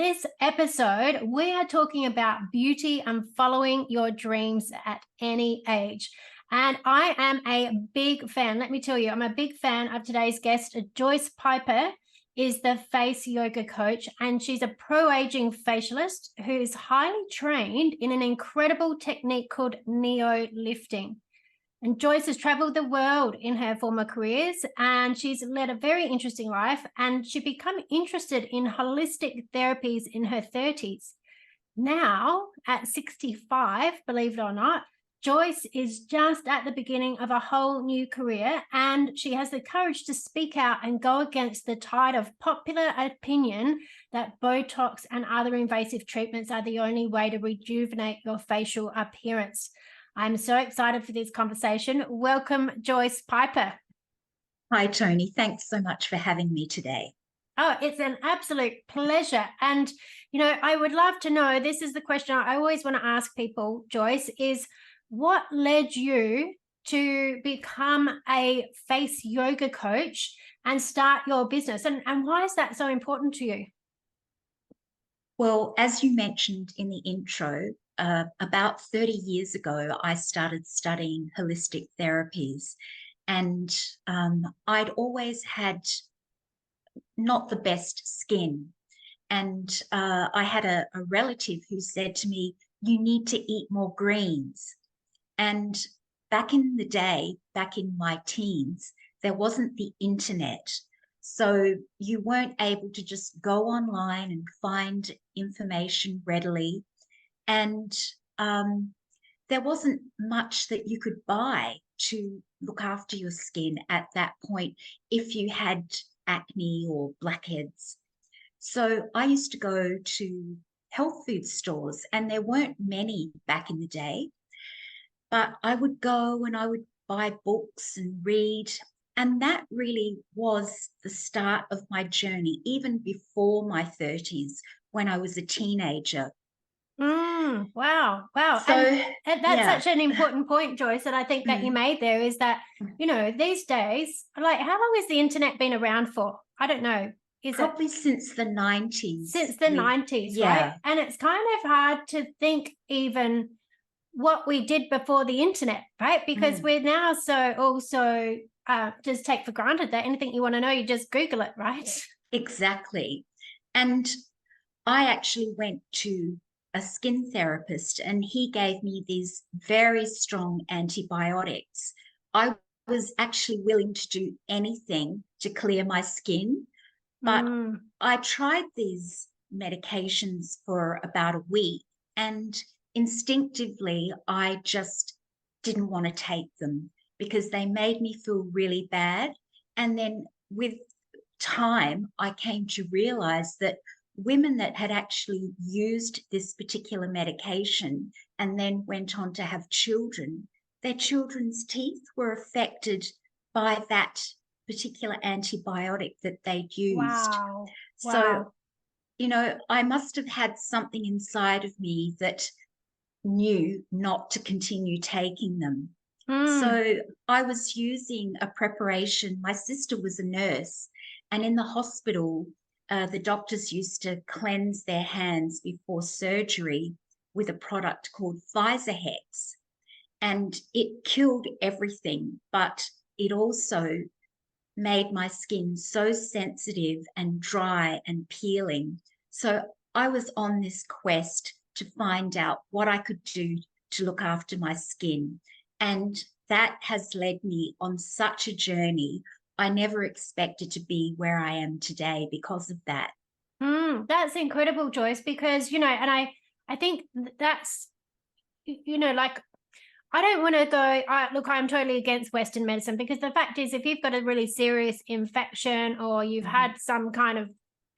this episode, we are talking about beauty and following your dreams at any age. And I am a big fan. Let me tell you, I'm a big fan of today's guest. Joyce Piper is the face yoga coach, and she's a pro-aging facialist who is highly trained in an incredible technique called neo lifting. And Joyce has traveled the world in her former careers, and she's led a very interesting life, and she became interested in holistic therapies in her 30s. Now, at 65, believe it or not, Joyce is just at the beginning of a whole new career, and she has the courage to speak out and go against the tide of popular opinion that Botox and other invasive treatments are the only way to rejuvenate your facial appearance. I'm so excited for this conversation. Welcome, Joyce Piper. Hi, Tony. Thanks so much for having me today. Oh, it's an absolute pleasure. And, I would love to know, this is the question I always want to ask people, Joyce, is what led you to become a face yoga coach and start your business? And why is that so important to you? Well, as you mentioned in the intro, about 30 years ago, I started studying holistic therapies, and I'd always had not the best skin. And I had a relative who said to me, "You need to eat more greens." And back in the day, back in my teens, there wasn't the internet. So you weren't able to just go online and find information readily. And there wasn't much that you could buy to look after your skin at that point if you had acne or blackheads. So I used to go to health food stores, and there weren't many back in the day, but I would go and I would buy books and read. And that really was the start of my journey, even before my 30s, when I was a teenager. Wow. So, And that's yeah. such an important point, Joyce, that I think that you made there, is that, these days, like, how long has the internet been around for? I don't know. Probably since the 90s. Since the 90s, right? And it's kind of hard to think even what we did before the internet, right? Because we're now so also just take for granted that anything you want to know, you just Google it, right? Exactly. And I actually went to a skin therapist, and he gave me these very strong antibiotics. I was actually willing to do anything to clear my skin, but I tried these medications for about a week, and instinctively I just didn't want to take them because they made me feel really bad. And then with time, I came to realize that women that had actually used this particular medication and then went on to have children, their children's teeth were affected by that particular antibiotic that they'd used. Wow. So, I must have had something inside of me that knew not to continue taking them. So I was using a preparation. My sister was a nurse, and in the hospital, the doctors used to cleanse their hands before surgery with a product called Hex, and it killed everything, but it also made my skin so sensitive and dry and peeling. So I was on this quest to find out what I could do to look after my skin. And that has led me on such a journey. I never expected to be where I am today because of that. That's incredible, Joyce, because, and I think that's, like, I don't want to go, look, I'm totally against Western medicine, because the fact is, if you've got a really serious infection or you've had some kind of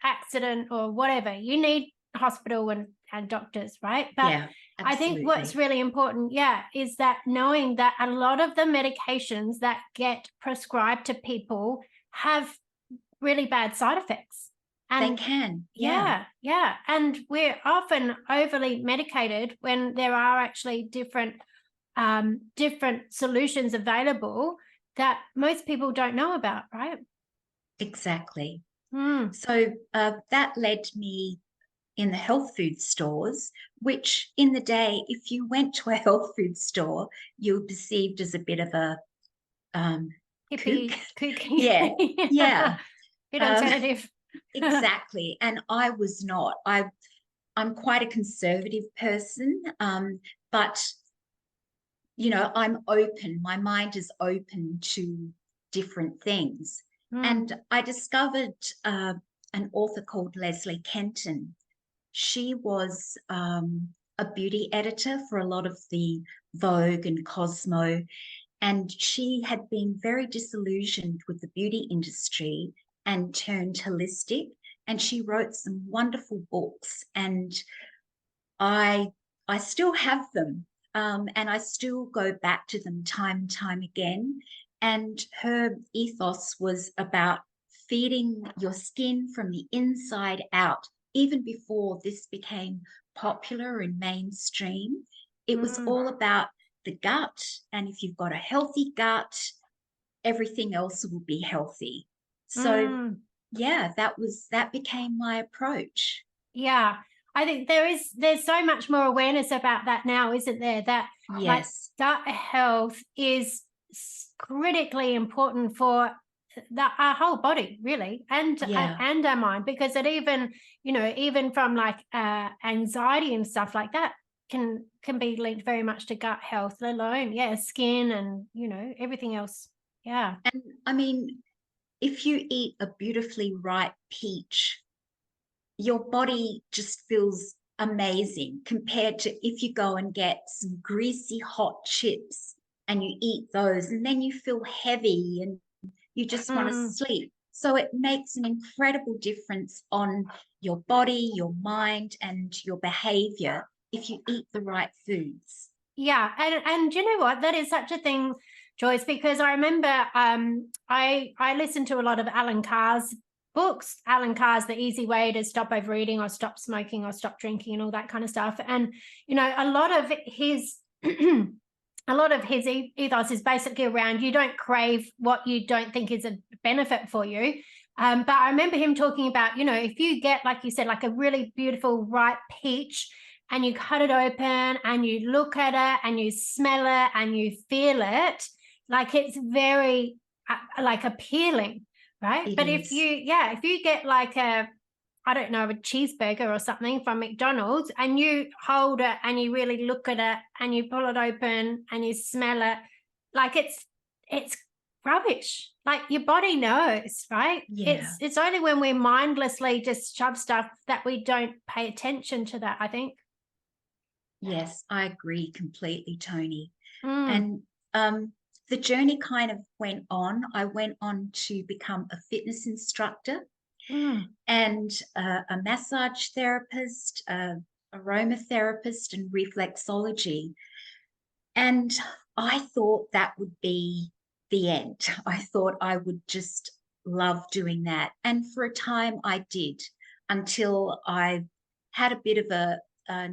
accident or whatever, you need hospital and doctors, right? But yeah, I think what's really important, is that knowing that a lot of the medications that get prescribed to people have really bad side effects. And they can. Yeah. And we're often overly medicated when there are actually different solutions available that most people don't know about, right? Exactly. So that led me in the health food stores, which in the day, if you went to a health food store, you were perceived as a bit of a kook. Hippie, kooky. Yeah, yeah, Yeah. Bit um, alternative. exactly. And I was not. I'm quite a conservative person, but I'm open. My mind is open to different things. Mm, And I discovered an author called Leslie Kenton. She was a beauty editor for a lot of the Vogue and Cosmo, and she had been very disillusioned with the beauty industry and turned holistic. And she wrote some wonderful books, and I I still have them, and I still go back to them time and time again. And her ethos was about feeding your skin from the inside out. Even before this became popular and mainstream, it was mm, all about the gut. And if you've got a healthy gut, everything else will be healthy. So mm. yeah, that became my approach. Yeah, I think there's so much more awareness about that now, isn't there? That like Yes. gut health is critically important for our whole body, really, Yeah. and our mind, because it even even from like anxiety and stuff like that can be linked very much to gut health, let alone skin and everything else. Yeah. And I mean, if you eat a beautifully ripe peach, your body just feels amazing compared to if you go and get some greasy hot chips and you eat those, and then you feel heavy and you just want to Mm. sleep. So it makes an incredible difference on your body, your mind, and your behavior if you eat the right foods. Yeah, and you know what? That is such a thing, Joyce, because I remember I listened to a lot of Alan Carr's books. Alan Carr's The Easy Way to Stop Overeating or Stop Smoking or Stop Drinking and all that kind of stuff. And a lot of his a lot of his ethos is basically around you don't crave what you don't think is a benefit for you. But I remember him talking about, if you get, like you said, like a really beautiful ripe peach and you cut it open and you look at it and you smell it and you feel it, like it's very like appealing, right? It But if is. you get like I don't know, a cheeseburger or something from McDonald's and you hold it and you really look at it and you pull it open and you smell it, like it's rubbish. Like your body knows, right? Yeah. It's only when we mindlessly just shove stuff that we don't pay attention to that, I think. Yes, I agree completely, Tony. Mm, And the journey kind of went on. I went on to become a fitness instructor mm, and a massage therapist, aromatherapist, and reflexology. And I thought that would be the end. I thought I would just love doing that. And for a time, I did until I had a bit of a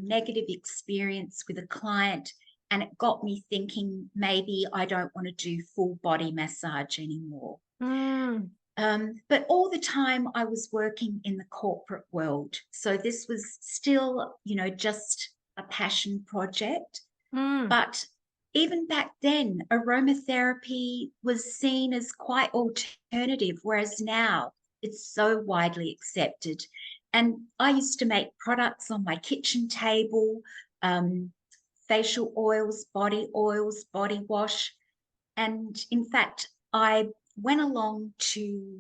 negative experience with a client. And it got me thinking maybe I don't want to do full body massage anymore. mm, But all the time I was working in the corporate world. So this was still, just a passion project. mm, But even back then, aromatherapy was seen as quite alternative, whereas now it's so widely accepted. And I used to make products on my kitchen table, um, facial oils, body wash. And in fact, I went along to,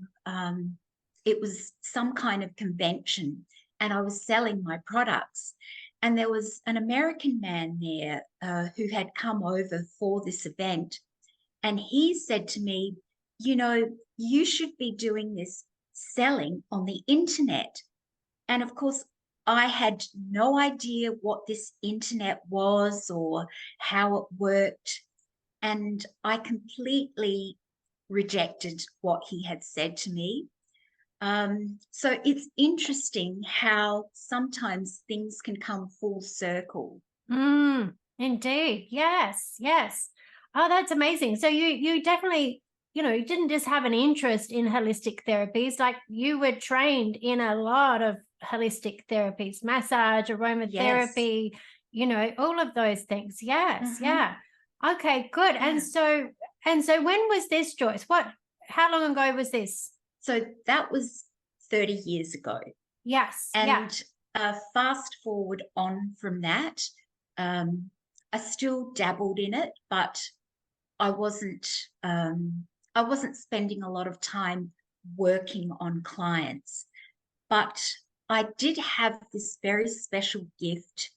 it was some kind of convention, and I was selling my products. And there was an American man there who had come over for this event. And he said to me, you should be doing this selling on the internet. And of course, I had no idea what this internet was or how it worked. And I completely rejected what he had said to me. So it's interesting how sometimes things can come full circle. mm. Indeed. Yes, yes. Oh, that's amazing. So you definitely, you didn't just have an interest in holistic therapies, like you were trained in a lot of holistic therapies, massage, Yes. aromatherapy, all of those things. Yes, Hmm. yeah. Okay, good. Yeah. And so when was this, Joyce? How long ago was this? So that was 30 years ago. Yes, yeah. And fast forward on from that, I still dabbled in it, but I wasn't I wasn't spending a lot of time working on clients. But I did have this very special gift,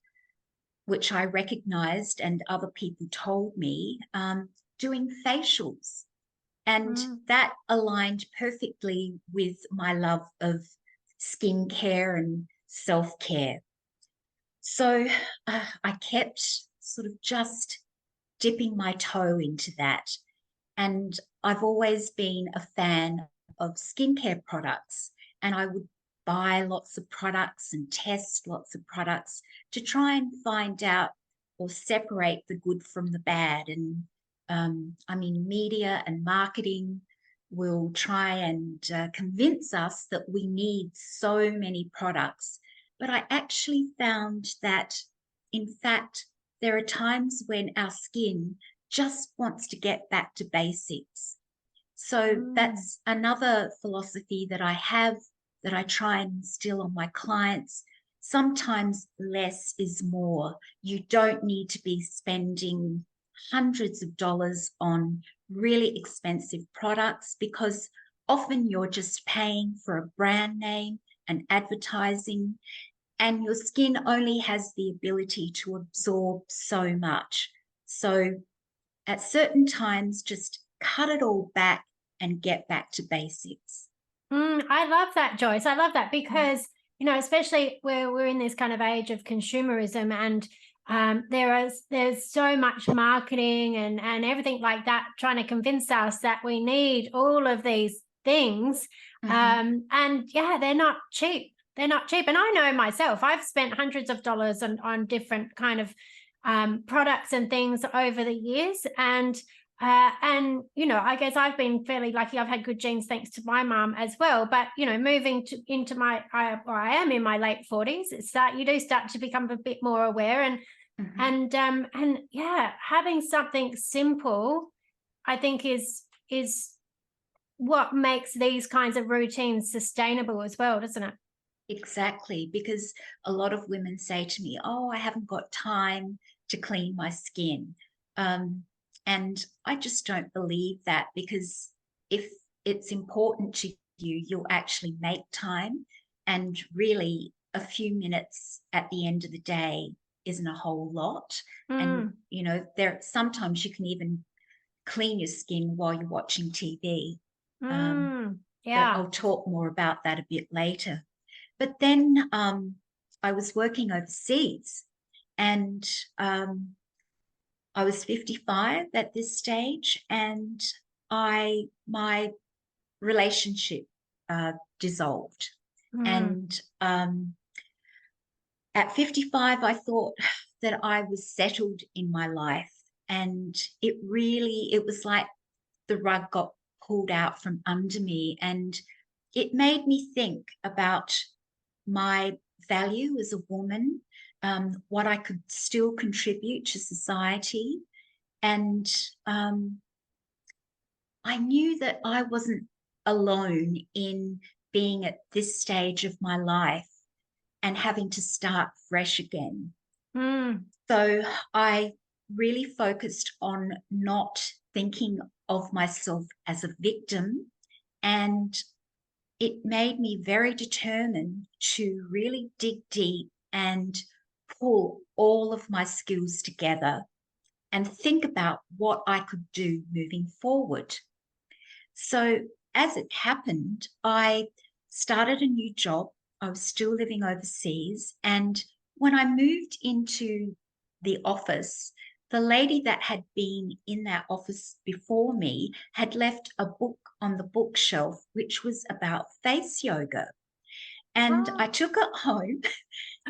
which I recognized and other people told me, doing facials. And Mm, that aligned perfectly with my love of skincare and self care. So I kept sort of just dipping my toe into that. And I've always been a fan of skincare products, and I would buy lots of products and test lots of products to try and find out or separate the good from the bad. And I mean, media and marketing will try and convince us that we need so many products. But I actually found that, in fact, there are times when our skin just wants to get back to basics. So mm, that's another philosophy that I have, that I try and instill on my clients. Sometimes less is more. You don't need to be spending hundreds of dollars on really expensive products, because often you're just paying for a brand name and advertising, and your skin only has the ability to absorb so much. So at certain times, just cut it all back and get back to basics. I love that, Joyce. I love that Mm. because, especially where we're in this kind of age of consumerism, and there's so much marketing and everything like that trying to convince us that we need all of these things. Mhm. And yeah, they're not cheap. They're not cheap. And I know myself, I've spent hundreds of dollars on different kind of products and things over the years. And I guess I've been fairly lucky. I've had good genes thanks to my mom as well. But moving into I am in my late 40s. You do start to become a bit more aware, Mhm. and yeah, having something simple, I think is what makes these kinds of routines sustainable as well, doesn't it? Exactly, because a lot of women say to me, "Oh, I haven't got time to clean my skin." Um, and I just don't believe that, because if it's important to you, you'll actually make time. And really, a few minutes at the end of the day isn't a whole lot. And, Mm, there sometimes you can even clean your skin while you're watching TV. Um, but yeah. I'll talk more about that a bit later. But then I was working overseas, and I was 55 at this stage, and my relationship dissolved. Mm, And at 55, I thought that I was settled in my life, and it was like the rug got pulled out from under me, and it made me think about my value as a woman, what I could still contribute to society. And um, I knew that I wasn't alone in being at this stage of my life and having to start fresh again. mm, So I really focused on not thinking of myself as a victim, and it made me very determined to really dig deep and pull all of my skills together and think about what I could do moving forward. So, as it happened, I started a new job. I was still living overseas. And when I moved into the office, the lady that had been in that office before me had left a book on the bookshelf, which was about face yoga. And I oh, took it home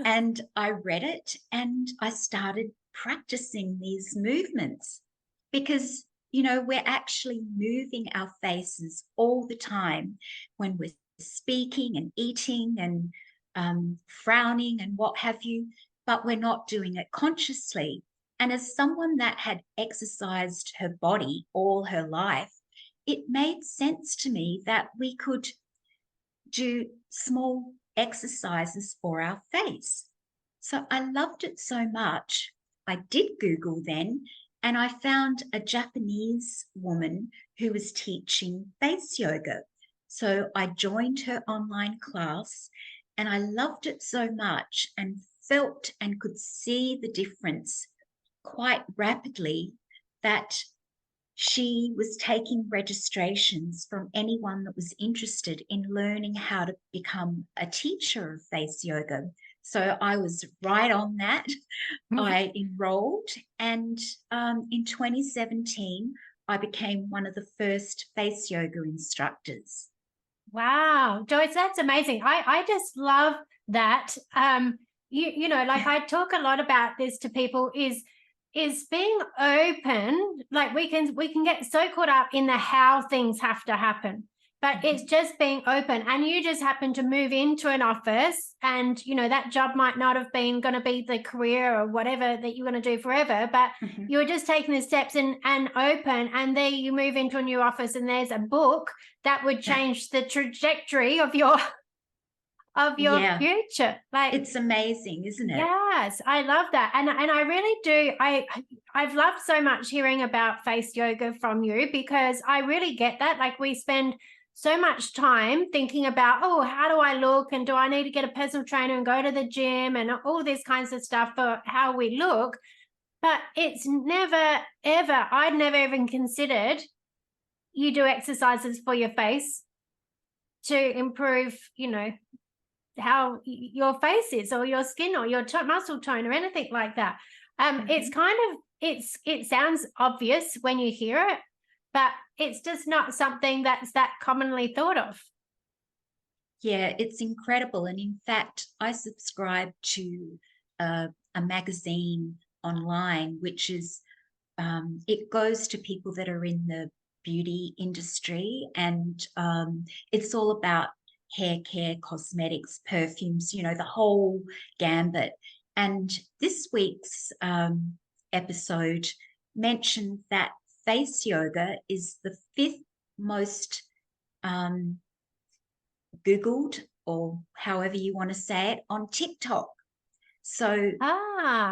and I read it, and I started practicing these movements, because, we're actually moving our faces all the time when we're speaking and eating. And frowning and what have you, but we're not doing it consciously. And as someone that had exercised her body all her life, it made sense to me that we could do small exercises for our face. So I loved it so much. I did Google then, and I found a Japanese woman who was teaching face yoga. So I joined her online class, and I loved it so much and felt and could see the difference quite rapidly, that she was taking registrations from anyone that was interested in learning how to become a teacher of face yoga. So I was right on that. I enrolled, and in 2017, I became one of the first face yoga instructors. Wow, Joyce, that's amazing. I just love that. You know, like I talk a lot about this to people is being open. Like we can get so caught up in the how things have to happen, but it's just being open. And you just happen to move into an office, and you know that job might not have been going to be the career or whatever that you're going to do forever, but you were just taking the steps and open, and there you move into a new office, and there's a book that would change the trajectory of your Yeah, future. Like, it's amazing, isn't it? yes, I love that. And I really do. I've loved so much hearing about face yoga from you, because I really get that. Like, we spend so much time thinking about, oh, how do I look, and do I need to get a personal trainer and go to the gym and all these kinds of stuff for how we look. But it's never ever, I'd never even considered you do exercises for your face to improve, you know, how your face is, or your skin, or your muscle tone, or anything like that. It's kind of, it sounds obvious when you hear it, but it's just not something that's that commonly thought of. Yeah, it's incredible. And in fact, I subscribe to a magazine online, which is, it goes to people that are in the beauty industry, and it's all about hair care, cosmetics, perfumes, you know, the whole gambit. And this week's episode mentioned that face yoga is the fifth most Googled, or however you want to say it, on TikTok. So,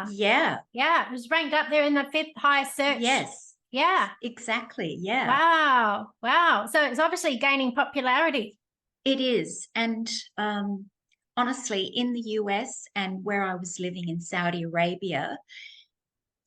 yeah. Yeah, it was ranked up there in the fifth highest search. Yes, Yeah. exactly. Yeah, Wow. So it's obviously gaining popularity. it is. And honestly, in the US and where I was living in Saudi Arabia,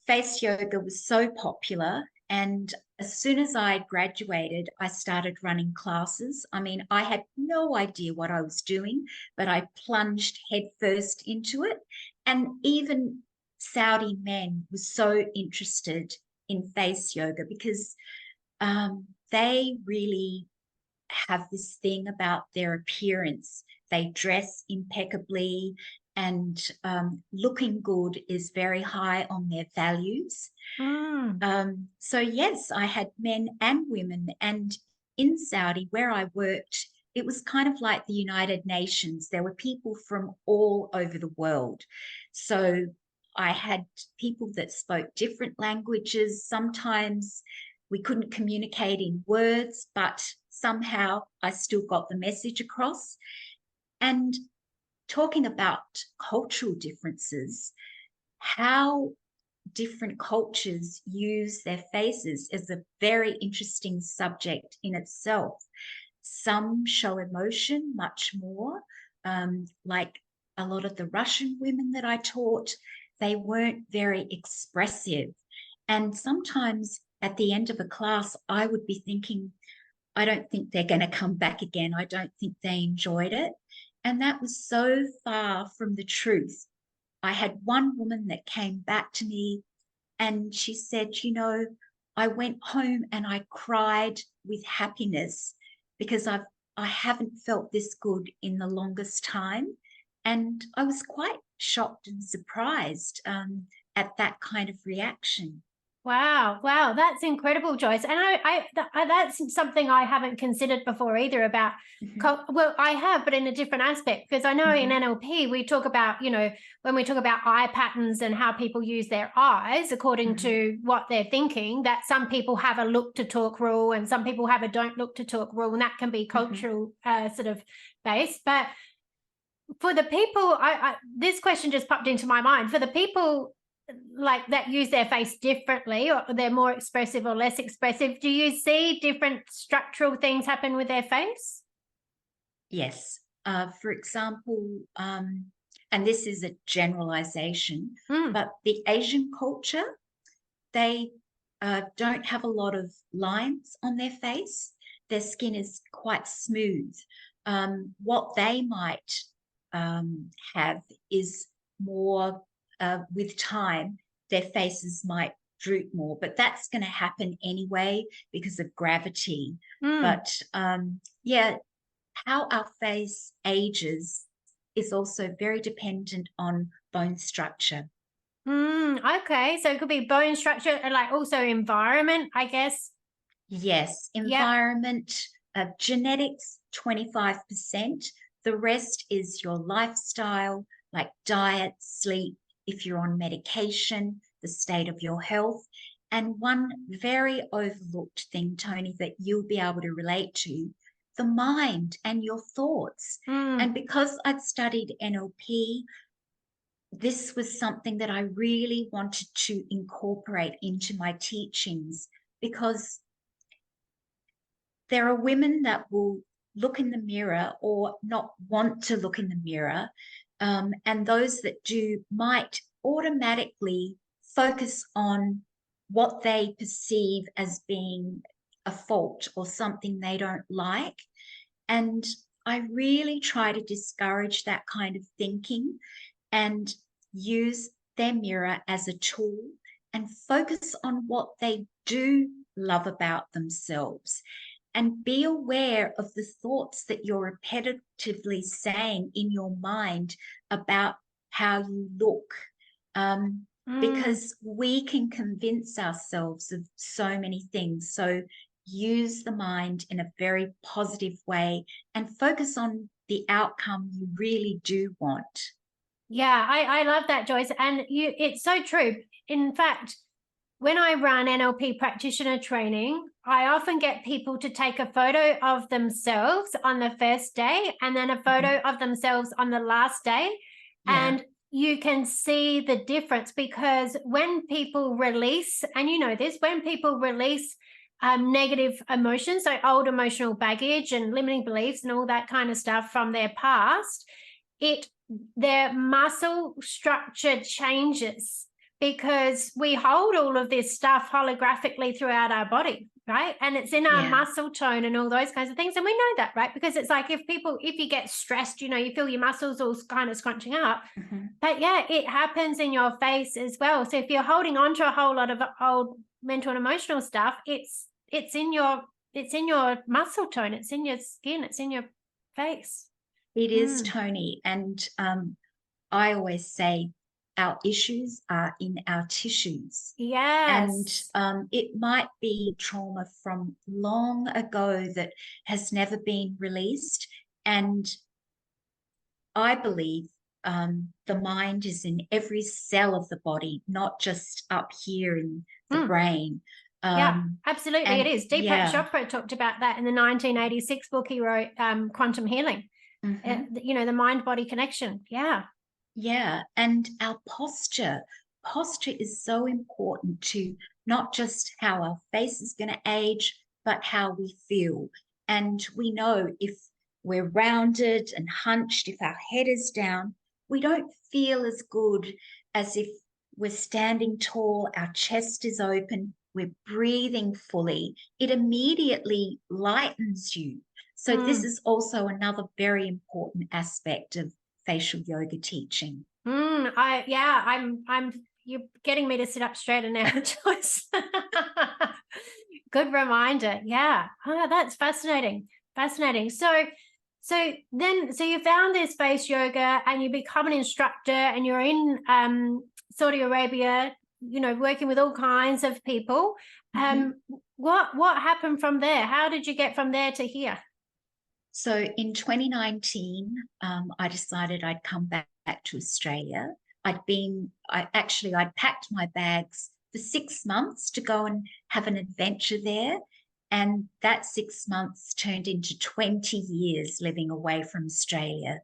face yoga was so popular. And as soon as I graduated, I started running classes. I mean, I had no idea what I was doing, but I plunged headfirst into it. And even Saudi men were so interested in face yoga, because they really have this thing about their appearance. They dress impeccably, and looking good is very high on their values. So, yes, I had men and women. And in Saudi, where I worked, it was kind of like the United Nations. There were people from all over the world. So I had people that spoke different languages. Sometimes we couldn't communicate in words, but somehow I still got the message across. And talking about cultural differences, how different cultures use their faces is a very interesting subject in itself. Some show emotion much more, like a lot of the Russian women that I taught, they weren't very expressive. And sometimes at the end of a class, I would be thinking, I don't think they're going to come back again. I don't think they enjoyed it. And that was so far from the truth. I had one woman that came back to me, and she said, you know, I went home and I cried with happiness, because I haven't felt this good in the longest time. And I was quite shocked and surprised at that kind of reaction. Wow, wow, that's incredible, Joyce. And that's something I haven't considered before either about, Hmm. well, I have, but in a different aspect, because I know in Hmm. NLP we talk about, when we talk about eye patterns and how people use their eyes according Hmm. to what they're thinking, that some people have a look to talk rule and some people have a don't look to talk rule, and that can be Hmm. cultural sort of based. But for the people, this question just popped into my mind. For the people like that use their face differently, or they're more expressive or less expressive, do you see different structural things happen with their face? Yes. For example, and this is a generalization, Mm, but the Asian culture, they don't have a lot of lines on their face. Their skin is quite smooth. What they might have is more with time, their faces might droop more, but that's going to happen anyway because of gravity. mm, But yeah, how our face ages is also very dependent on bone structure. okay, so it could be bone structure and like also environment, I guess. Yes, Yep. environment, genetics, 25%. The rest is your lifestyle, like diet, sleep, if you're on medication, the state of your health. And one very overlooked thing, Tony, that you'll be able to relate to, the mind and your thoughts. Mm, And because I'd studied NLP, this was something that I really wanted to incorporate into my teachings because there are women that will look in the mirror or not want to look in the mirror. And those that do might automatically focus on what they perceive as being a fault or something they don't like. And I really try to discourage that kind of thinking and use their mirror as a tool and focus on what they do love about themselves and be aware of the thoughts that you're repetitively saying in your mind about how you look. mm. Because we can convince ourselves of so many things. So use the mind in a very positive way and focus on the outcome you really do want. Yeah, I love that, Joyce. And it's so true. In fact, when I run NLP practitioner training, I often get people to take a photo of themselves on the first day and then a photo Mhm. of themselves on the last day. Yeah, And you can see the difference because when people release, and you know this, when people release negative emotions, so old emotional baggage and limiting beliefs and all that kind of stuff from their past, it their muscle structure changes because we hold all of this stuff holographically throughout our body, right? And it's in our yeah. muscle tone and all those kinds of things. And we know that, right? Because it's like if you get stressed, you feel your muscles all kind of scrunching up. Mhm. But yeah, it happens in your face as well. So if you're holding on to a whole lot of old mental and emotional stuff, it's in your muscle tone, it's in your skin, it's in your face. It is, Mm. Tony. And I always say our issues are in our tissues. And Yes. it might be trauma from long ago that has never been released. And I believe the mind is in every cell of the body, not just up here in the Mm. brain. Yeah, Um, absolutely it and is. Deepak yeah, Chopra talked about that in the 1986 book he wrote, Quantum Healing. mhm. The mind-body connection. Yeah. Yeah, and our posture. Posture is so important to not just how our face is going to age, but how we feel. And we know if we're rounded and hunched, if our head is down, we don't feel as good as if we're standing tall, our chest is open, we're breathing fully. It immediately lightens you. So, this Mm. is also another very important aspect of facial yoga teaching. I'm you're getting me to sit up straighter now, Joyce. Good reminder. Yeah. Oh, that's fascinating. Fascinating. So you found this face yoga and you become an instructor and you're in Saudi Arabia working with all kinds of people. What happened from there? How did you get from there to here? So in 2019, I decided I'd come back to Australia. I'd packed my bags for 6 months to go and have an adventure there. And that 6 months turned into 20 years living away from Australia.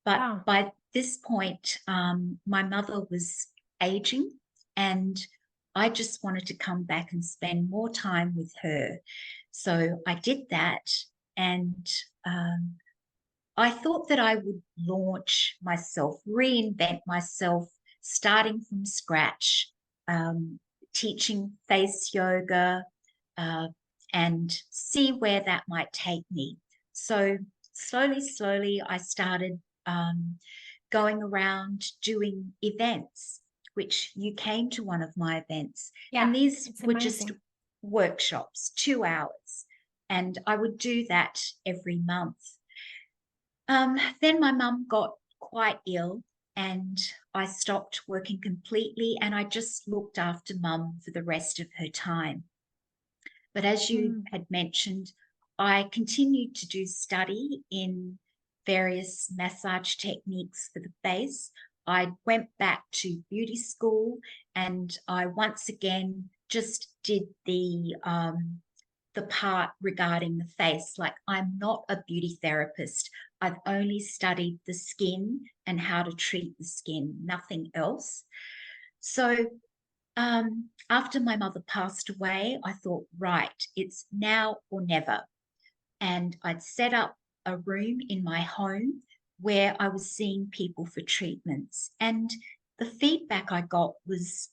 But Wow. by this point, my mother was aging, and I just wanted to come back and spend more time with her. So I did that, and I thought that I would launch myself, reinvent myself, starting from scratch, teaching face yoga, uh, and see where that might take me. So slowly, I started going around doing events, which you came to one of my events. Yeah, and these it's were just amazing. workshops, 2 hours. And I would do that every month. Then my mum got quite ill, and I stopped working completely, and I just looked after mum for the rest of her time. But as you had mentioned, I continued to do study in various massage techniques for the face. I went back to beauty school, and I once again just did the part regarding the face. Like, I'm not a beauty therapist. I've only studied the skin and how to treat the skin, nothing else. So after my mother passed away, I thought, right, it's now or never. And I'd set up a room in my home where I was seeing people for treatments. And the feedback I got was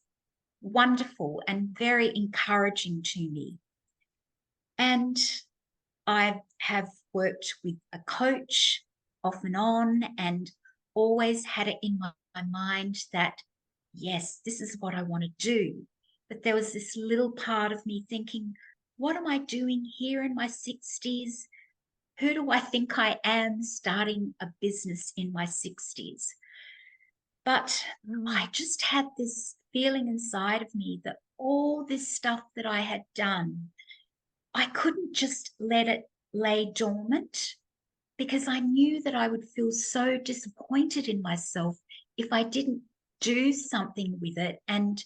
wonderful and very encouraging to me. And I have worked with a coach off and on, and always had it in my mind that, yes, this is what I want to do. But there was this little part of me thinking, what am I doing here in my 60s? Who do I think I am starting a business in my 60s? But I just had this feeling inside of me that all this stuff that I had done, I couldn't just let it lay dormant, because I knew that I would feel so disappointed in myself if I didn't do something with it and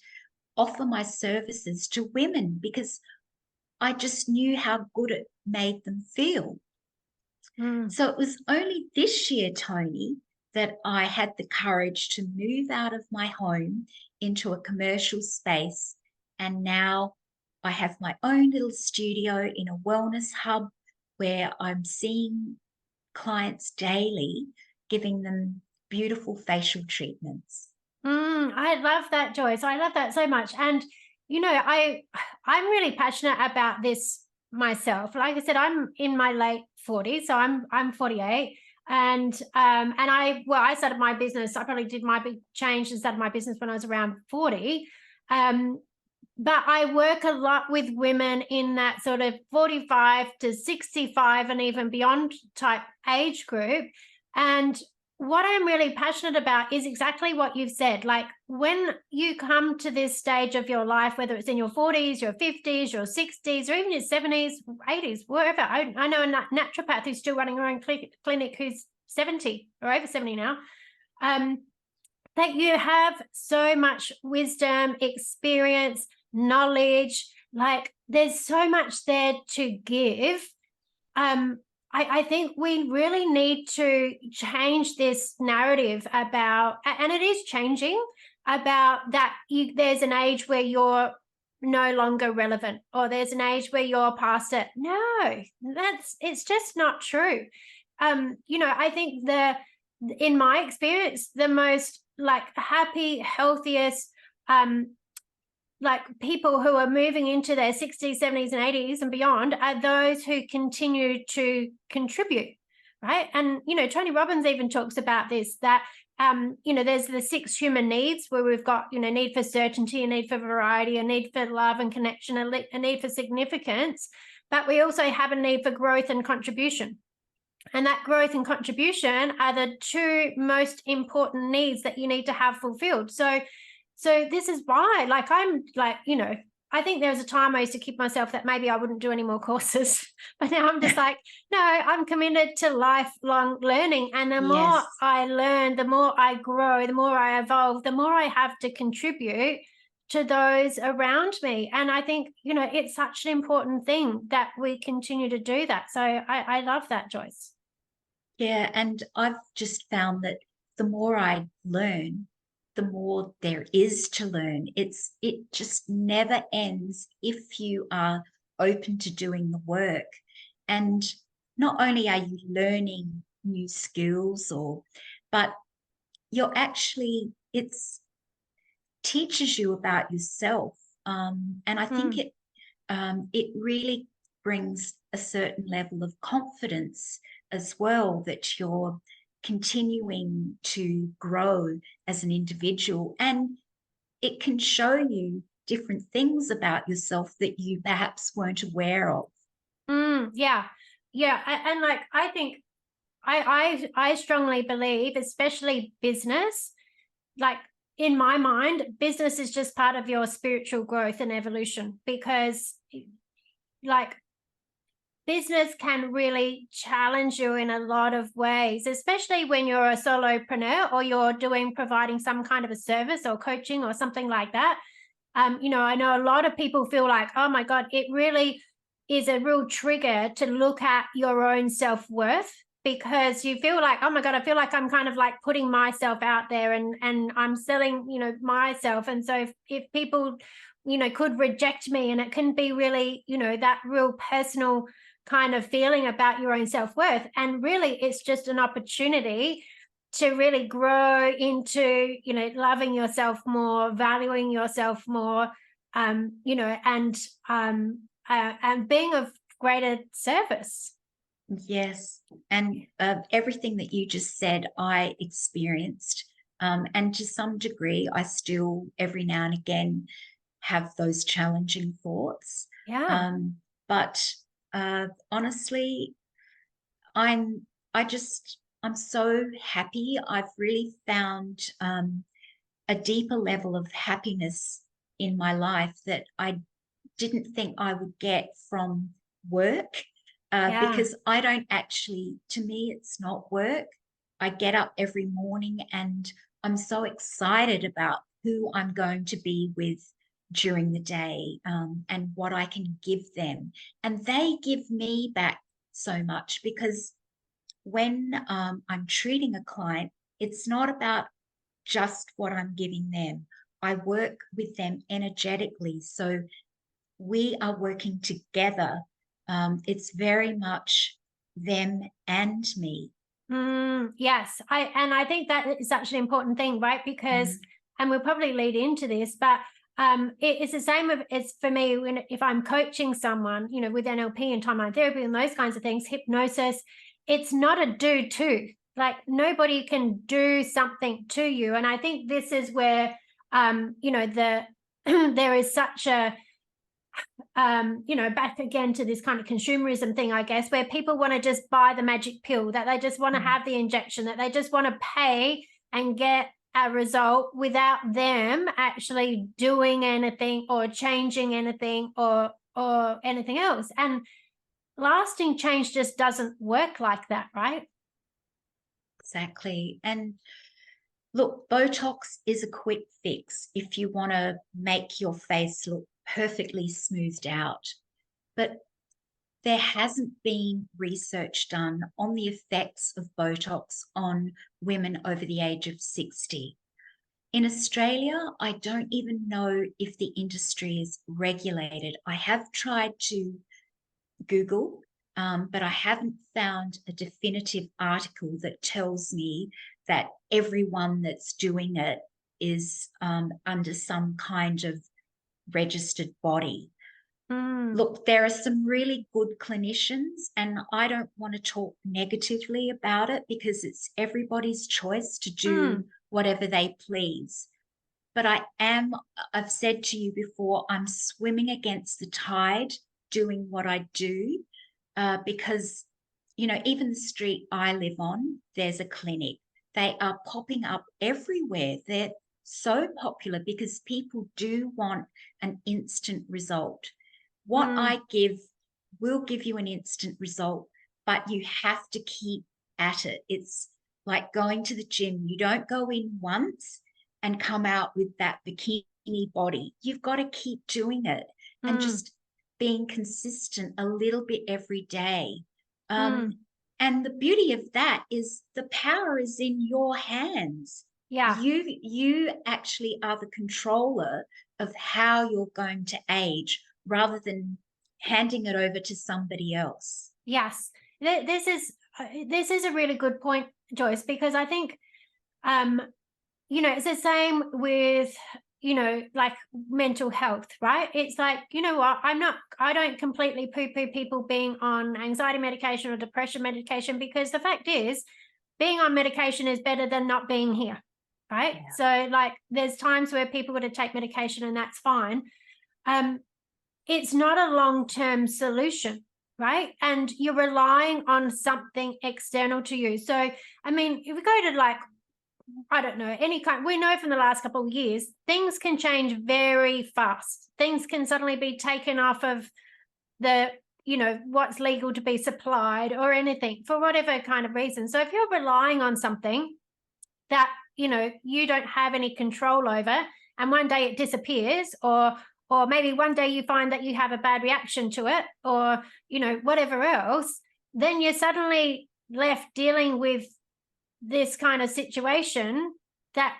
offer my services to women, because I just knew how good it made them feel. So it was only this year, Tony, that I had the courage to move out of my home into a commercial space. And now I have my own little studio in a wellness hub where I'm seeing clients daily, giving them beautiful facial treatments. I love that, Joyce. I love that so much. And I'm really passionate about this myself. Like I said, I'm in my late 40s, so I'm 48. And I started my business. I probably did my big change and started my business when I was around 40. But I work a lot with women in that sort of 45 to 65 and even beyond type age group. And what I'm really passionate about is exactly what you've said. Like, when you come to this stage of your life, whether it's in your 40s, your 50s, your 60s, or even your 70s, 80s, wherever. I know a naturopath who's still running her own clinic who's 70 or over 70 now. That you have so much wisdom, experience, knowledge. Like, there's so much there to give. I think we really need to change this narrative about, and it is changing, about that there's an age where you're no longer relevant, or there's an age where you're past it. No, it's just not true. I think in my experience, the most like happy, healthiest, like people who are moving into their 60s, 70s, and 80s and beyond are those who continue to contribute, right? And, Tony Robbins even talks about this, that, there's the 6 human needs, where we've got, need for certainty, a need for variety, a need for love and connection, a need for significance, but we also have a need for growth and contribution. And that growth and contribution are the 2 most important needs that you need to have fulfilled. So So this is why, like, I'm like, I think there was a time I used to keep myself that maybe I wouldn't do any more courses, but now I'm just like, no, I'm committed to lifelong learning. And the more Yes. I learn, the more I grow, the more I evolve, the more I have to contribute to those around me. And I think, it's such an important thing that we continue to do that. So I love that, Joyce. Yeah, and I've just found that the more I learn, the more there is to learn. It just never ends if you are open to doing the work. And not only are you learning new skills but you're actually it's teaches you about yourself. And I think Mm. it really brings a certain level of confidence as well, that you're continuing to grow as an individual, and it can show you different things about yourself that you perhaps weren't aware of. Yeah. Yeah. And like, I think I strongly believe, especially business, like, in my mind, business is just part of your spiritual growth and evolution, because, like, business can really challenge you in a lot of ways, especially when you're a solopreneur or you're providing some kind of a service or coaching or something like that. I know a lot of people feel like, oh my God, it really is a real trigger to look at your own self-worth, because you feel like, oh my God, I feel like I'm kind of like putting myself out there, and I'm selling, myself. And so if people, could reject me, and it can be really, that real personal kind of feeling about your own self-worth. And really, it's just an opportunity to really grow into, loving yourself more, valuing yourself more, and being of greater service. Yes, and everything that you just said, I experienced. And to some degree, I still every now and again have those challenging thoughts. Yeah. But honestly, I'm I'm so happy. I've really found a deeper level of happiness in my life that I didn't think I would get from work, Yeah. because I don't actually, to me, it's not work. I get up every morning and I'm so excited about who I'm going to be with during the day, and what I can give them. And they give me back so much, because when I'm treating a client, it's not about just what I'm giving them. I work with them energetically. So we are working together. It's very much them and me. Yes, I think that is such an important thing, right? Because, Mm, and we'll probably lead into this, but it's the same of it's for me when if I'm coaching someone, with NLP and timeline therapy and those kinds of things, hypnosis, it's not a do to. Like, nobody can do something to you, and I think this is where the there is such a back again to this kind of consumerism thing, I guess, where people want to just buy the magic pill, that they just want to mm. have the injection, that they just want to pay and get a result without them actually doing anything or changing anything or anything else. And lasting change just doesn't work like that, right? Exactly. And look, Botox is a quick fix if you want to make your face look perfectly smoothed out. But there hasn't been research done on the effects of Botox on women over the age of 60. In Australia, I don't even know if the industry is regulated. I have tried to Google, but I haven't found a definitive article that tells me that everyone that's doing it is under some kind of registered body. Mm, Look, there are some really good clinicians, and I don't want to talk negatively about it because it's everybody's choice to do mm, whatever they please. But I've said to you before, I'm swimming against the tide doing what I do, because, even the street I live on, there's a clinic. They are popping up everywhere. They're so popular because people do want an instant result. What Mm, I give will give you an instant result, but you have to keep at it. It's like going to the gym. You don't go in once and come out with that bikini body. You've got to keep doing it and mm, just being consistent a little bit every day. Um, mm. and the beauty of that is the power is in your hands. Yeah. You actually are the controller of how you're going to age rather than handing it over to somebody else. Yes. This is a really good point, Joyce, because I think um it's the same with like mental health, right? It's like, you know what, I don't completely poo poo people being on anxiety medication or depression medication, because the fact is being on medication is better than not being here, right? Yeah. So like there's times where people got to take medication and that's fine. um it's not a long-term solution, right? And you're relying on something external to you. So I mean, if we go to like, I don't know, any kind, we know from the last couple of years, things can change very fast. Things can suddenly be taken off of the, what's legal to be supplied or anything for whatever kind of reason. So if you're relying on something that, you don't have any control over, and one day it disappears, or maybe one day you find that you have a bad reaction to it, or, whatever else, then you're suddenly left dealing with this kind of situation that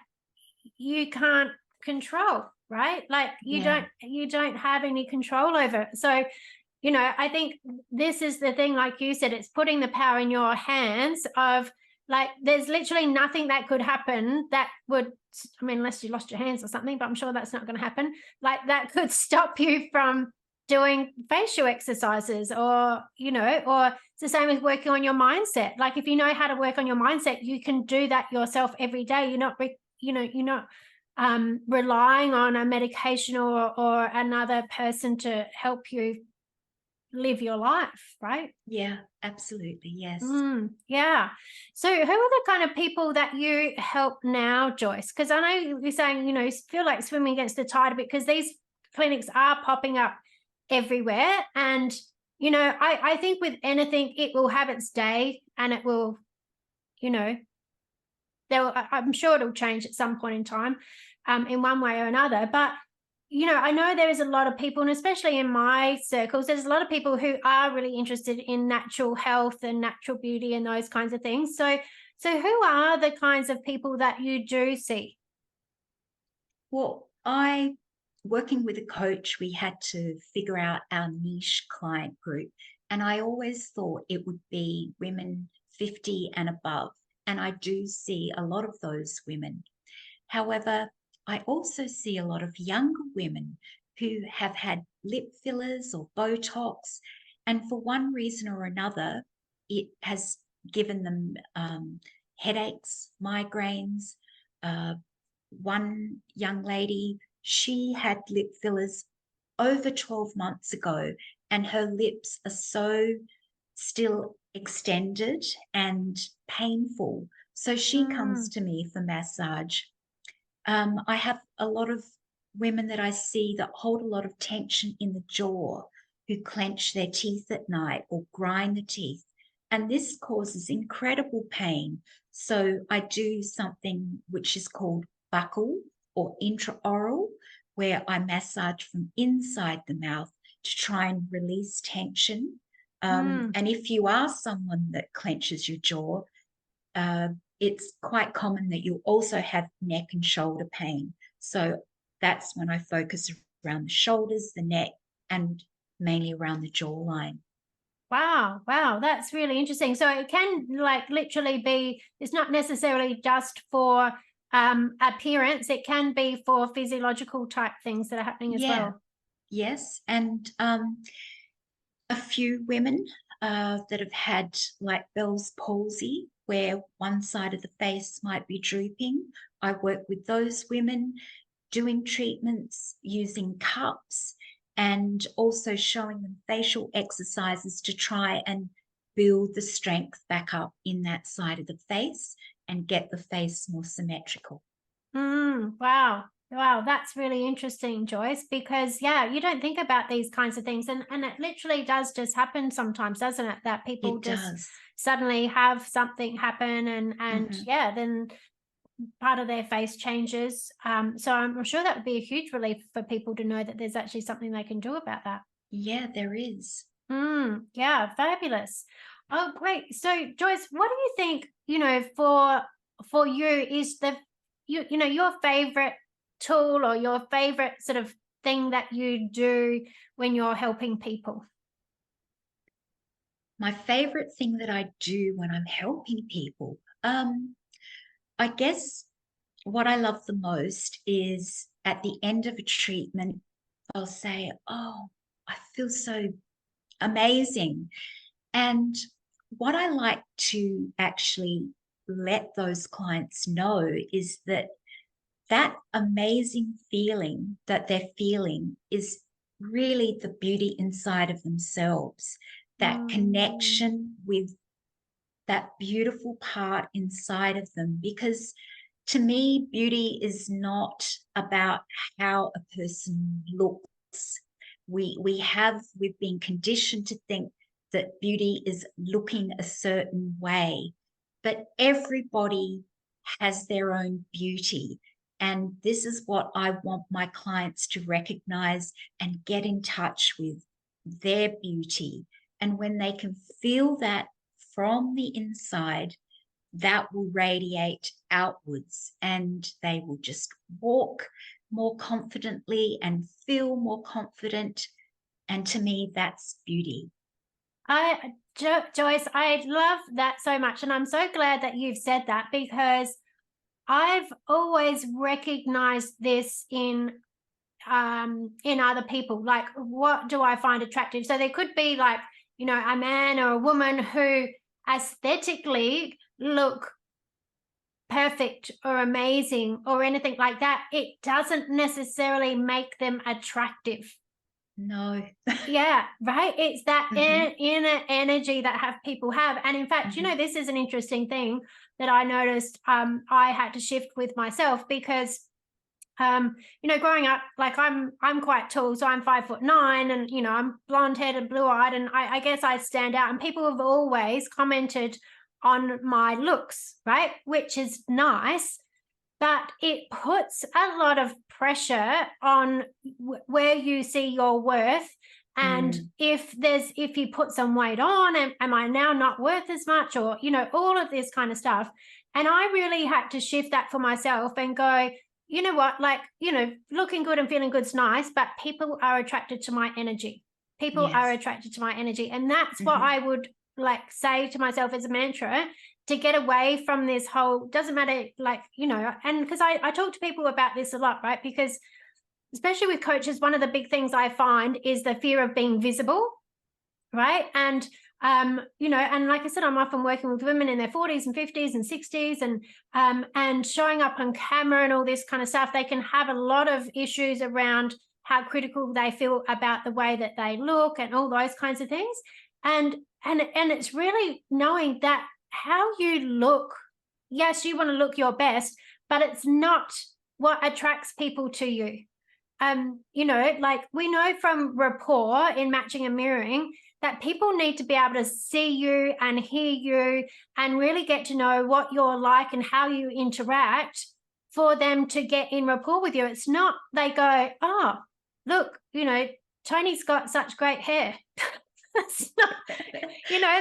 you can't control, right? Like Yeah. you don't have any control over it. So I think this is the thing, like you said, it's putting the power in your hands of, like, there's literally nothing that could happen that would, I mean, unless you lost your hands or something, but I'm sure that's not going to happen, like that could stop you from doing facial exercises, or or it's the same as working on your mindset. Like if you know how to work on your mindset, you can do that yourself every day. You're not relying on a medication or another person to help you live your life, right? Yeah, absolutely. Yes. Yeah. So who are the kind of people that you help now, Joyce? Because I know you're saying, you feel like swimming against the tide a bit, because these clinics are popping up everywhere. And, I think with anything, it will have its day, and it will, you know, I'm sure it'll change at some point in time, in one way or another. But I know there is a lot of people, and especially in my circles, there's a lot of people who are really interested in natural health and natural beauty and those kinds of things. So who are the kinds of people that you do see? Well, working with a coach, we had to figure out our niche client group. And I always thought it would be women 50 and above. And I do see a lot of those women. However, I also see a lot of younger women who have had lip fillers or Botox. And for one reason or another, it has given them headaches, migraines. Uh, One young lady, she had lip fillers over 12 months ago, and her lips are so still extended and painful. So she comes Mm, to me for massage. I have a lot of women that I see that hold a lot of tension in the jaw, who clench their teeth at night or grind the teeth. And this causes incredible pain. So I do something which is called buccal or intraoral, where I massage from inside the mouth to try and release tension. mm. And if you are someone that clenches your jaw, uh, it's quite common that you'll also have neck and shoulder pain. So that's when I focus around the shoulders, the neck, and mainly around the jawline. Wow, wow, that's really interesting. So it can like literally be, it's not necessarily just for appearance, it can be for physiological type things that are happening as Yeah, well. yes. And a few women that have had like Bell's palsy, where one side of the face might be drooping. I work with those women doing treatments using cups and also showing them facial exercises to try and build the strength back up in that side of the face and get the face more symmetrical. Wow. Wow, that's really interesting, Joyce, because yeah, you don't think about these kinds of things. And it literally does just happen sometimes, doesn't it? That people It just does. suddenly have something happen and Hmm. yeah, then part of their face changes. So I'm sure that would be a huge relief for people to know that there's actually something they can do about that. Yeah, there is. Yeah, fabulous. Oh, great. So, Joyce, what do you think, for you is your favorite tool or your favorite sort of thing that you do when you're helping people? My favorite thing that I do when I'm helping people, I guess what I love the most is at the end of a treatment, I'll say, "Oh, I feel so amazing." And what I like to actually let those clients know is that that amazing feeling that they're feeling is really the beauty inside of themselves, that Mm, connection with that beautiful part inside of them. Because to me, beauty is not about how a person looks. We've been conditioned to think that beauty is looking a certain way, but everybody has their own beauty. And this is what I want my clients to recognize and get in touch with their beauty. And when they can feel that from the inside, that will radiate outwards and they will just walk more confidently and feel more confident. And to me, that's beauty. Joyce, I love that so much, and I'm so glad that you've said that because I've always recognized this in other people. Like, what do I find attractive? So there could be like, a man or a woman who aesthetically look perfect or amazing or anything like that. It doesn't necessarily make them attractive. No. Yeah, right. It's that Hmm. inner energy that have people have. And in fact, Hmm. this is an interesting thing that I noticed I had to shift with myself because growing up, like I'm quite tall, so I'm 5'9", and I'm blonde haired and blue eyed, and I guess I stand out. And people have always commented on my looks, right? Which is nice, but it puts a lot of pressure on where you see your worth. And Mm. if you put some weight on, am I now not worth as much, or all of this kind of stuff. And I really had to shift that for myself and go, you know what, like, looking good and feeling good's nice, but people are attracted to my energy. People are Yes. attracted to my energy. And that's what Hmm. I would like say to myself as a mantra, to get away from this whole, doesn't matter, like, and because I talk to people about this a lot, right? Because especially with coaches, one of the big things I find is the fear of being visible, right? And like I said, I'm often working with women in their 40s and 50s and 60s, and showing up on camera and all this kind of stuff. They can have a lot of issues around how critical they feel about the way that they look and all those kinds of things. And it's really knowing that how you look, yes, you want to look your best, but it's not what attracts people to you. Like we know from rapport in matching and mirroring that people need to be able to see you and hear you and really get to know what you're like and how you interact for them to get in rapport with you. It's not they go, oh, look, Tony's got such great hair. That's not,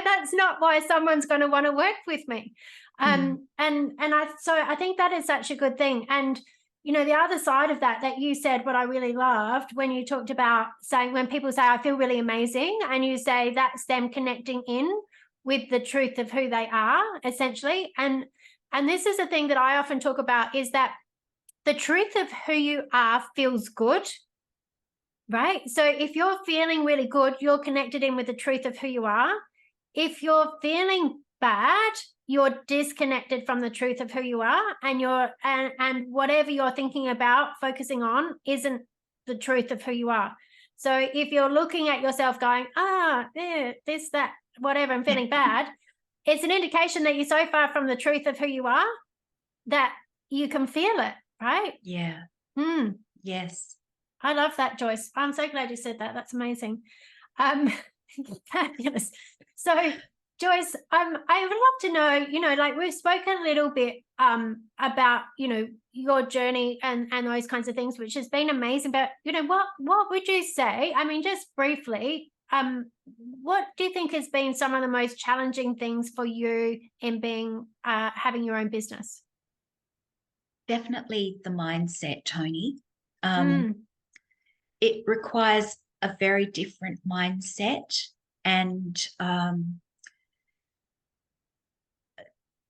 that's not why someone's going to want to work with me. Mm. I think that is such a good thing. And the other side of that you said, what I really loved when you talked about saying, when people say I feel really amazing, and you say that's them connecting in with the truth of who they are, essentially. And this is a thing that I often talk about, is that the truth of who you are feels good. Right. So if you're feeling really good, you're connected in with the truth of who you are. If you're feeling bad, you're disconnected from the truth of who you are, and whatever you're thinking about focusing on isn't the truth of who you are. So if you're looking at yourself going, yeah, this, that, whatever, I'm feeling bad, it's an indication that you're so far from the truth of who you are that you can feel it. right? Yeah. Hmm. Yes. I love that, Joyce. I'm so glad you said that. That's amazing. Um, fabulous. So, Joyce, I would love to know, like we've spoken a little bit about, your journey and those kinds of things, which has been amazing. But, what would you say? I mean, just briefly, what do you think has been some of the most challenging things for you in being having your own business? Definitely the mindset, Tony. Um, Mm, it requires a very different mindset and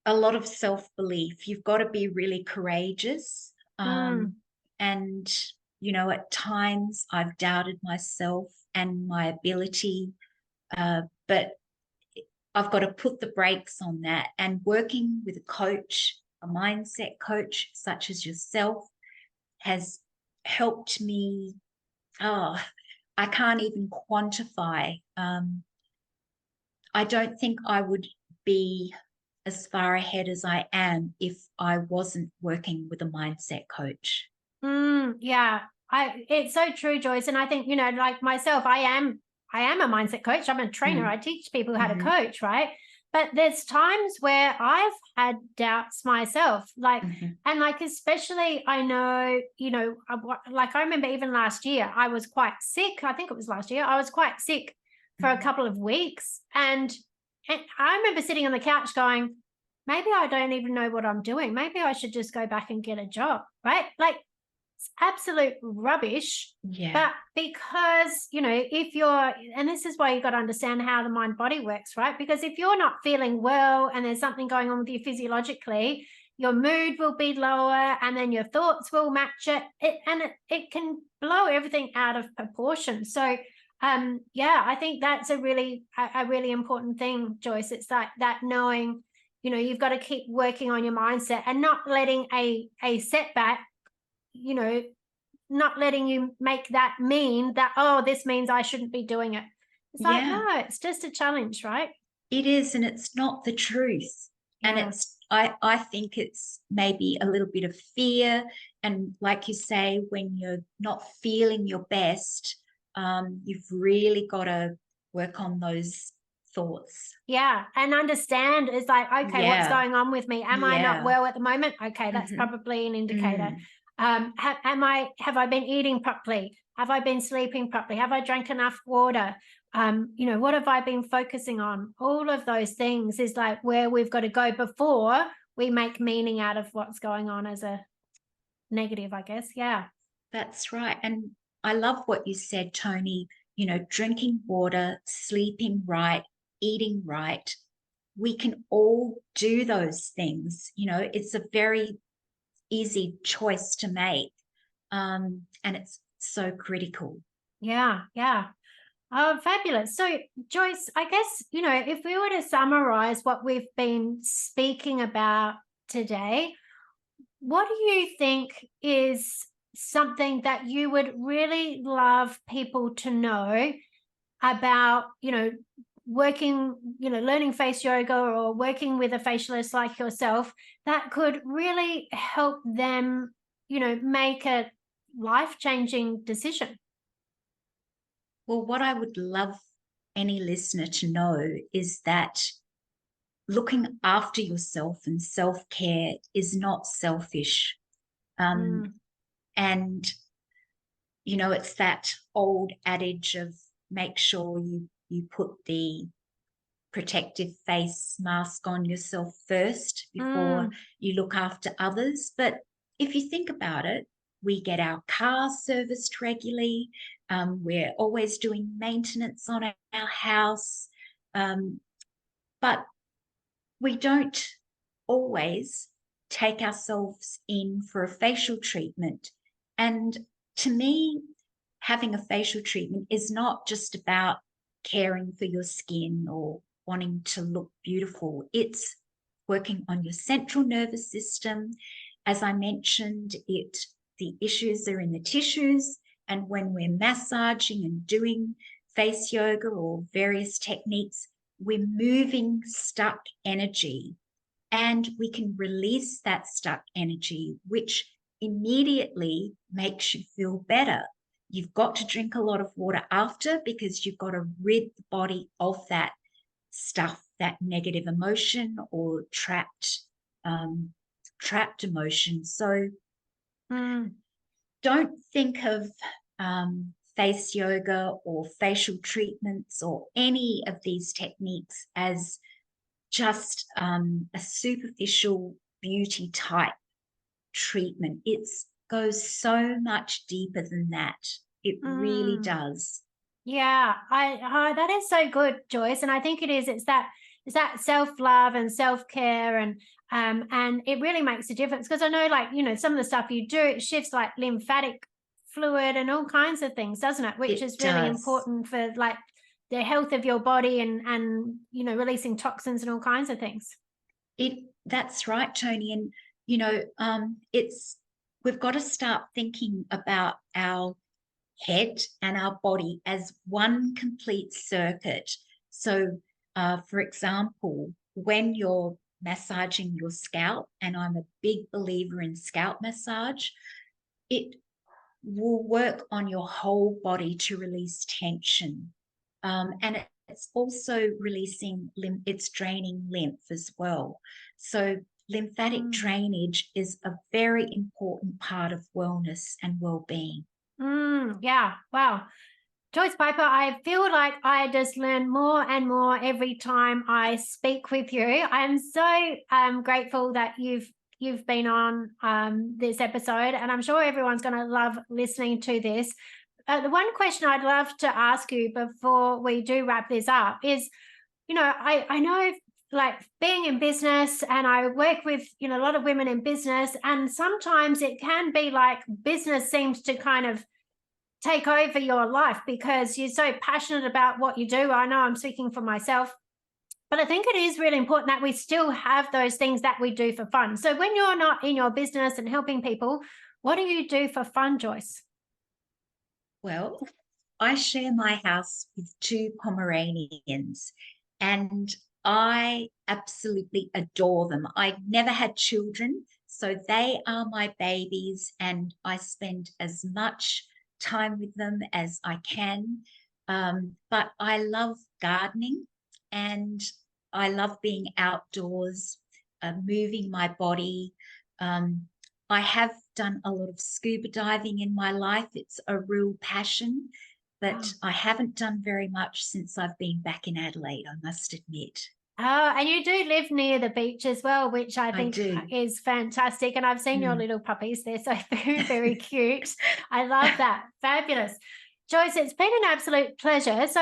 a lot of self-belief. You've got to be really courageous. mm, And, at times I've doubted myself and my ability, but I've got to put the brakes on that. And working with a coach, a mindset coach such as yourself, has helped me. Oh, I can't even quantify. I don't think I would be as far ahead as I am if I wasn't working with a mindset coach. yeah, it's so true, Joyce. And I think, like myself, I am a mindset coach. I'm a trainer. Mm, I teach people how to mm-hmm, coach, right? But there's times where I've had doubts myself, mm-hmm, and like, especially I know, like I remember even last year, I was quite sick. I think it was last year. I was quite sick for a mm-hmm. couple of weeks. And I remember sitting on the couch going, maybe I don't even know what I'm doing. Maybe I should just go back and get a job, right? Like, it's absolute rubbish. Yeah, But because, if you're, and this is why you've got to understand how the mind body works, right? Because if you're not feeling well and there's something going on with you physiologically, your mood will be lower and then your thoughts will match it can blow everything out of proportion. So, yeah, I think that's a really important thing, Joyce. It's like that knowing, you've got to keep working on your mindset and not letting a setback, you know, not letting you make that mean that, oh, this means I shouldn't be doing it. It's like, yeah, no, it's just a challenge, right? it is, and it's not the truth. And Yeah. I think it's maybe a little bit of fear. And like you say, when you're not feeling your best, you've really got to work on those thoughts. Yeah. And understand is like, okay, what's Yeah, going on with me? Am I not yeah. well at the moment? Okay, that's Mm-hmm. probably an indicator. Mm. Have I been eating properly? Have I been sleeping properly? Have I drank enough water? What have I been focusing on? All of those things is like where we've got to go before we make meaning out of what's going on as a negative, I guess. Yeah. That's right. And I love what you said, Tony. Drinking water, sleeping right, eating right. We can all do those things. It's a very easy choice to make. And it's so critical. Yeah. Yeah. Oh, fabulous. So, Joyce, I guess, if we were to summarize what we've been speaking about today, what do you think is something that you would really love people to know about, working, learning face yoga or working with a facialist like yourself that could really help them, make a life-changing decision? Well, what I would love any listener to know is that looking after yourself and self care is not selfish. Um, Mm, and it's that old adage of make sure you put the protective face mask on yourself first before mm, you look after others. But if you think about it, we get our car serviced regularly. We're always doing maintenance on our house. But we don't always take ourselves in for a facial treatment. And to me, having a facial treatment is not just about caring for your skin or wanting to look beautiful. It's working on your central nervous system. As I mentioned, the issues are in the tissues. And when we're massaging and doing face yoga or various techniques, we're moving stuck energy and we can release that stuck energy, which immediately makes you feel better. You've got to drink a lot of water after, because you've got to rid the body of that stuff, that negative emotion or trapped emotion. So don't think of face yoga or facial treatments or any of these techniques as just a superficial beauty type treatment. It goes so much deeper than that. It really does. Yeah, that is so good, Joyce. And I think it is. It's that self-love and self-care, and it really makes a difference, because I know, like, some of the stuff you do, it shifts like lymphatic fluid and all kinds of things, doesn't it? Which is really important for like the health of your body, and releasing toxins and all kinds of things. That's right, Tony. And we've got to start thinking about our head and our body as one complete circuit. So, for example, when you're massaging your scalp, and I'm a big believer in scalp massage, it will work on your whole body to release tension. And it's also releasing it's draining lymph as well. So lymphatic drainage is a very important part of wellness and well-being. Yeah. Wow. Joyce Piper, I feel like I just learn more and more every time I speak with you. I'm so grateful that you've been on this episode, and I'm sure everyone's going to love listening to this. The one question I'd love to ask you before we do wrap this up is, I know, like, being in business, and I work with, a lot of women in business, and sometimes it can be like business seems to kind of take over your life because you're so passionate about what you do. I know I'm speaking for myself, but I think it is really important that we still have those things that we do for fun. So when you're not in your business and helping people, what do you do for fun, Joyce? Well, I share my house with 2 Pomeranians, and I absolutely adore them. I never had children, so they are my babies, and I spend as much time with them as I can. But I love gardening, and I love being outdoors, moving my body. I have done a lot of scuba diving in my life. It's a real passion, but I haven't done very much since I've been back in Adelaide, I must admit. Oh, and you do live near the beach as well, which I think do. is fantastic. And I've seen your little puppies. They're so very, very cute. I love that. Fabulous. Joyce, it's been an absolute pleasure. So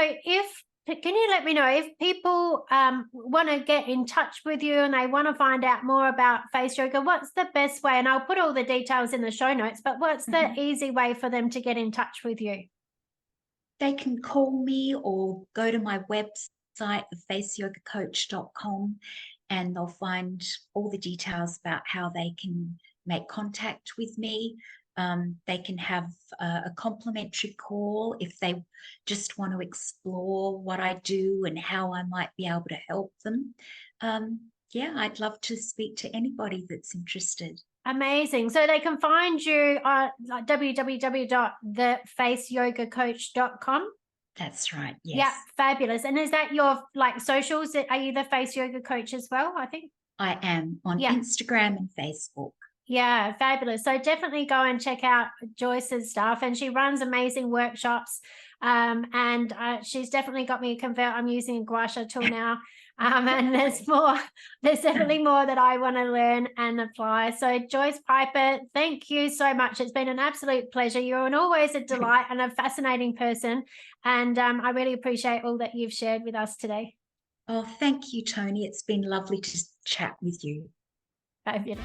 can you let me know if people want to get in touch with you and they want to find out more about face yoga, what's the best way? And I'll put all the details in the show notes, but what's the easy way for them to get in touch with you? They can call me or go to my website, thefaceyogacoach.com, and they'll find all the details about how they can make contact with me. They can have a complimentary call if they just want to explore what I do and how I might be able to help them. I'd love to speak to anybody that's interested. Amazing. So they can find you at www.thefaceyogacoach.com. That's right. Yes. Yeah, fabulous. And is that your socials? Are you the face yoga coach as well, I think? I am on Instagram and Facebook. Yeah, fabulous. So definitely go and check out Joyce's stuff, and she runs amazing workshops. And she's definitely got me convert. I'm using a gua sha tool now. And there's definitely more that I want to learn and apply. So Joyce Piper, thank you so much. It's been an absolute pleasure. You're always a delight and a fascinating person. And I really appreciate all that you've shared with us today. Oh, thank you, Tony. It's been lovely to chat with you. Fabulous.